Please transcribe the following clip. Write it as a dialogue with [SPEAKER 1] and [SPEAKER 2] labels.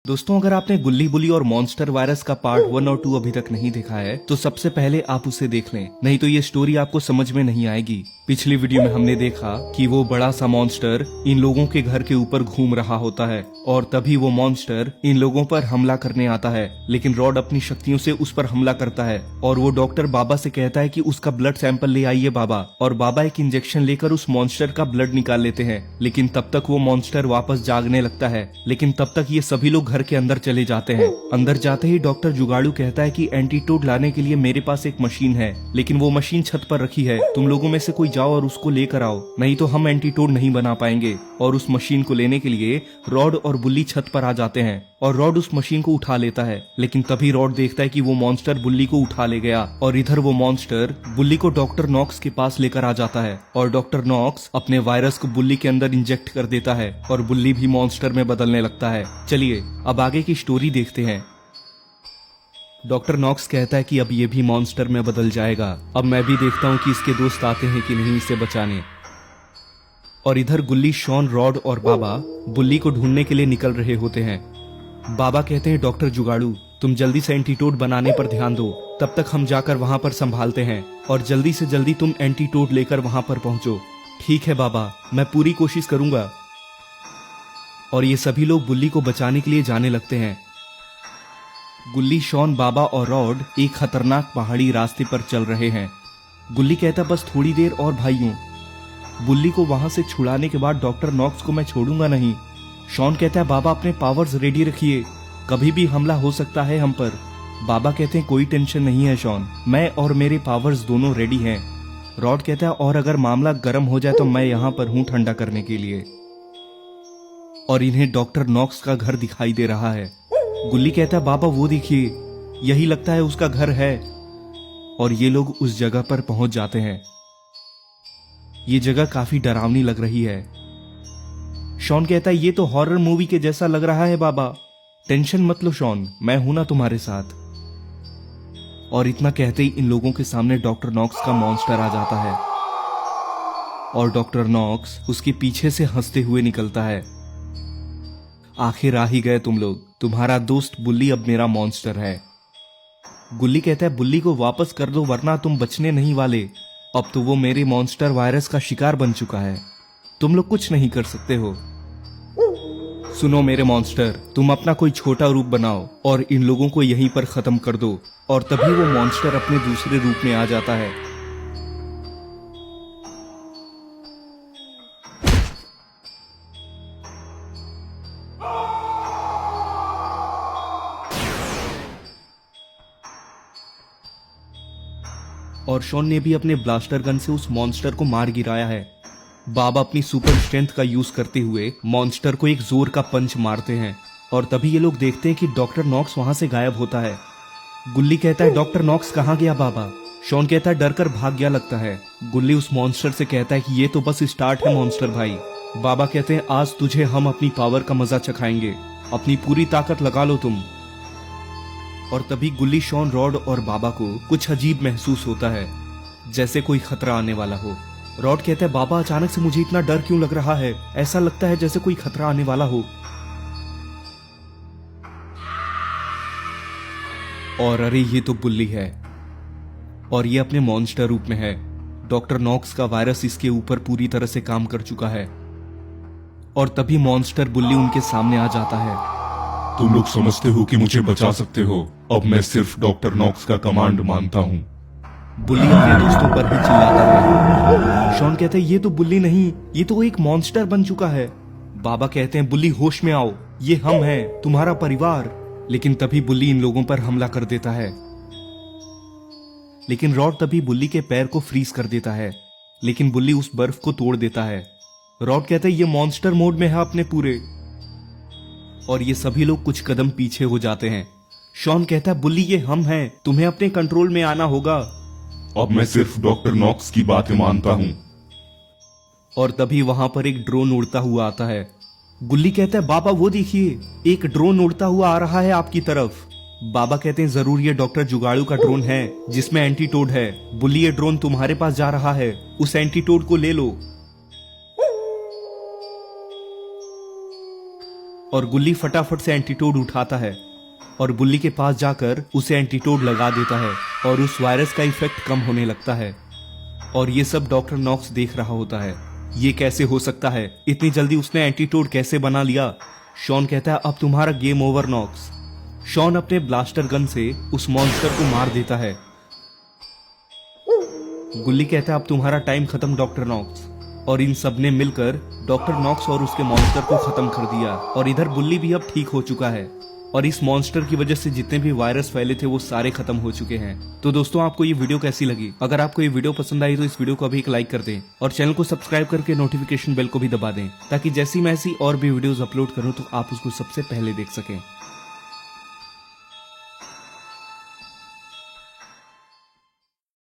[SPEAKER 1] दोस्तों, अगर आपने गुल्ली बुली और मॉन्स्टर वायरस का पार्ट 1 और 2 अभी तक नहीं देखा है तो सबसे पहले आप उसे देख लें, नहीं तो ये स्टोरी आपको समझ में नहीं आएगी। पिछली वीडियो में हमने देखा कि वो बड़ा सा मॉन्स्टर इन लोगों के घर के ऊपर घूम रहा होता है और तभी वो मॉन्स्टर इन लोगों पर हमला करने आता है, लेकिन रॉड अपनी शक्तियों से उस पर हमला करता है और वो डॉक्टर बाबा से कहता है कि उसका ब्लड सैंपल ले आइए बाबा, और बाबा एक इंजेक्शन लेकर उस मॉन्स्टर का ब्लड निकाल लेते हैं। लेकिन तब तक वो मॉन्स्टर वापस जागने लगता है, लेकिन तब तक ये सभी लोग घर के अंदर चले जाते हैं। अंदर जाते ही डॉक्टर जुगाड़ू कहता है कि एंटीटोड लाने के लिए मेरे पास एक मशीन है, लेकिन वो मशीन छत पर रखी है, तुम लोगों में से कोई जाओ और उसको लेकर आओ, नहीं तो हम एंटीटोड नहीं बना पाएंगे। और उस मशीन को लेने के लिए रॉड और बुल्ली छत पर आ जाते हैं और रॉड उस मशीन को उठा लेता है, लेकिन तभी रॉड देखता है कि वो मॉन्स्टर बुल्ली को उठा ले गया और इधर वो मॉन्स्टर बुल्ली को डॉक्टर नॉक्स के पास लेकर आ जाता है और डॉक्टर नॉक्स अपने वायरस को बुल्ली के अंदर इंजेक्ट कर देता है और बुल्ली भी मॉन्स्टर में बदलने लगता है। चलिए अब आगे की स्टोरी देखते हैं। डॉक्टर नॉक्स कहता है कि अब ये भी मॉन्स्टर में बदल जाएगा, अब मैं भी देखता हूँ कि इसके दोस्त आते हैं कि नहीं इसे बचाने। और इधर गुल्ली, शॉन, रॉड और बाबा बुल्ली को ढूंढने के लिए निकल रहे होते हैं। बाबा कहते हैं डॉक्टर जुगाड़ू, तुम जल्दी से एंटीटोड बनाने पर ध्यान दो, तब तक हम जाकर वहां पर संभालते हैं, और जल्दी से जल्दी तुम एंटीटोड लेकर वहां पर पहुंचो। ठीक है बाबा, मैं पूरी कोशिश करूंगा। और ये सभी लोग बुल्ली को बचाने के लिए जाने लगते हैं। गुल्ली, शॉन, बाबा और रॉड एक खतरनाक पहाड़ी रास्ते पर चल रहे हैं। गुल्ली कहता बस थोड़ी देर और भाइयों। बुल्ली को वहां से छुड़ाने के बाद डॉक्टर नॉक्स को मैं छोड़ूंगा नहीं। शॉन कहता है बाबा अपने पावर्स रेडी रखिए, कभी भी हमला हो सकता है हम पर। बाबा कहते हैं कोई टेंशन नहीं है शॉन, मैं और मेरे पावर्स दोनों रेडी हैं। रॉड कहता है और अगर मामला गर्म हो जाए तो मैं यहाँ पर हूँ ठंडा करने के लिए। और इन्हें डॉक्टर नॉक्स का घर दिखाई दे रहा है। गुल्ली कहता है बाबा वो देखिए, यही लगता है उसका घर है। और ये लोग उस जगह पर पहुंच जाते हैं। ये जगह काफी डरावनी लग रही है। शॉन कहता है ये तो हॉरर मूवी के जैसा लग रहा है बाबा, टेंशन मत लो शॉन, मैं हूं ना तुम्हारे साथ। और इतना कहते ही इन लोगों के सामने डॉक्टर नॉक्स का मॉन्स्टर आ जाता है और डॉक्टर नॉक्स उसके पीछे से हंसते हुए निकलता है। आखिर आ ही गए तुम लोग, तुम्हारा दोस्त बुल्ली अब मेरा मॉन्स्टर है। गुल्ली कहता है बुल्ली को वापस कर दो वरना तुम बचने नहीं वाले, अब तो वो मेरे मॉन्स्टर वायरस का शिकार बन चुका है, तुम लोग कुछ नहीं कर सकते हो। सुनो मेरे मॉन्स्टर, तुम अपना कोई छोटा रूप बनाओ और इन लोगों को यहीं पर खत्म कर दो। और तभी वो मॉन्स्टर अपने दूसरे रूप में आ जाता है। और शॉन ने भी अपने ब्लास्टर गन से उस मॉन्स्टर को मार गिराया है। बाबा अपनी सुपर स्ट्रेंथ का यूज करते हुए मॉन्स्टर को एक जोर का पंच मारते हैं और तभी ये लोग देखते हैं कि डॉक्टर नॉक्स वहां से गायब होता है। गुल्ली कहता है डॉक्टर नॉक्स कहाँ गया बाबा? शॉन कहता है डर कर भाग गया लगता है। गुल्ली उस मॉन्स्टर से कहता है कि ये तो बस स्टार्ट है मॉन्स्टर भाई। बाबा कहते हैं आज तुझे हम अपनी पावर का मजा चखाएंगे, अपनी पूरी ताकत लगा लो तुम। और तभी गुल्ली, शॉन, रॉड और बाबा को कुछ अजीब महसूस होता है, जैसे कोई खतरा आने वाला हो। रॉड कहता है बाबा अचानक से मुझे इतना डर क्यों लग रहा है, ऐसा लगता है जैसे कोई खतरा आने वाला हो। और अरे ये तो बुल्ली है और ये अपने मॉन्स्टर रूप में है। डॉक्टर नॉक्स का वायरस इसके ऊपर पूरी तरह से काम कर चुका है। और तभी मॉन्स्टर बुल्ली उनके सामने आ जाता है।
[SPEAKER 2] तुम लोग समझते हो कि मुझे बचा सकते हो, अब मैं सिर्फ डॉक्टर नॉक्स का कमांड मानता हूँ।
[SPEAKER 1] बुल्ली अपने दोस्तों पर भी चिल्लाता है। शॉन कहते हैं ये तो बुल्ली नहीं, ये तो एक मॉन्स्टर बन चुका है। बाबा कहते हैं बुल्ली होश में आओ, ये हम हैं, तुम्हारा परिवार। लेकिन तभी बुल्ली इन लोगों पर हमला कर देता है। लेकिन रॉड तभी बुल्ली के पैर को फ्रीज कर देता है, लेकिन बुल्ली उस बर्फ को तोड़ देता है। रॉड कहते हैं ये मॉन्स्टर मोड में है अपने पूरे। और ये सभी लोग कुछ कदम पीछे हो जाते हैं। शॉन कहता है बुल्ली ये हम हैं, तुम्हें अपने कंट्रोल में आना होगा।
[SPEAKER 2] अब मैं सिर्फ डॉक्टर नॉक्स की बातें मानता हूँ।
[SPEAKER 1] और तभी वहां पर एक ड्रोन उड़ता हुआ आता है। गुल्ली कहता है बाबा वो देखिए, एक ड्रोन उड़ता हुआ आ रहा है आपकी तरफ। बाबा कहते हैं जरूर ये डॉक्टर जुगाड़ू का ड्रोन है जिसमें एंटीटोड है। बुल्ली ये ड्रोन तुम्हारे पास जा रहा है, उस एंटीटोड को ले लो। और गुल्ली फटाफट से एंटीटोड उठाता है और बुल्ली के पास जाकर उसे एंटीटोड लगा देता है और उस वायरस का इफेक्ट कम होने लगता है। और ये सब डॉक्टर नॉक्स देख रहा होता है। ये कैसे हो सकता है, इतनी जल्दी उसने एंटीटोड कैसे बना लिया। शॉन कहता है अब तुम्हारा गेम ओवर नॉक्स। शॉन अपने ब्लास्टर गन से उस मॉन्स्टर को मार देता है। गुल्ली कहता है अब तुम्हारा टाइम खत्म डॉक्टर नॉक्स। और इन सब ने मिलकर डॉक्टर नॉक्स और उसके मॉन्स्टर को खत्म कर दिया। और इधर बुल्ली भी अब ठीक हो चुका है और इस मॉन्स्टर की वजह से जितने भी वायरस फैले थे वो सारे खत्म हो चुके हैं। तो दोस्तों आपको ये वीडियो कैसी लगी? अगर आपको ये वीडियो पसंद आई तो इस वीडियो को अभी एक लाइक कर दें और चैनल को सब्सक्राइब करके नोटिफिकेशन बेल को भी दबा दें ताकि जैसी मैं ऐसी और भी वीडियोस अपलोड करूं तो आप उसको सबसे पहले देख सकें।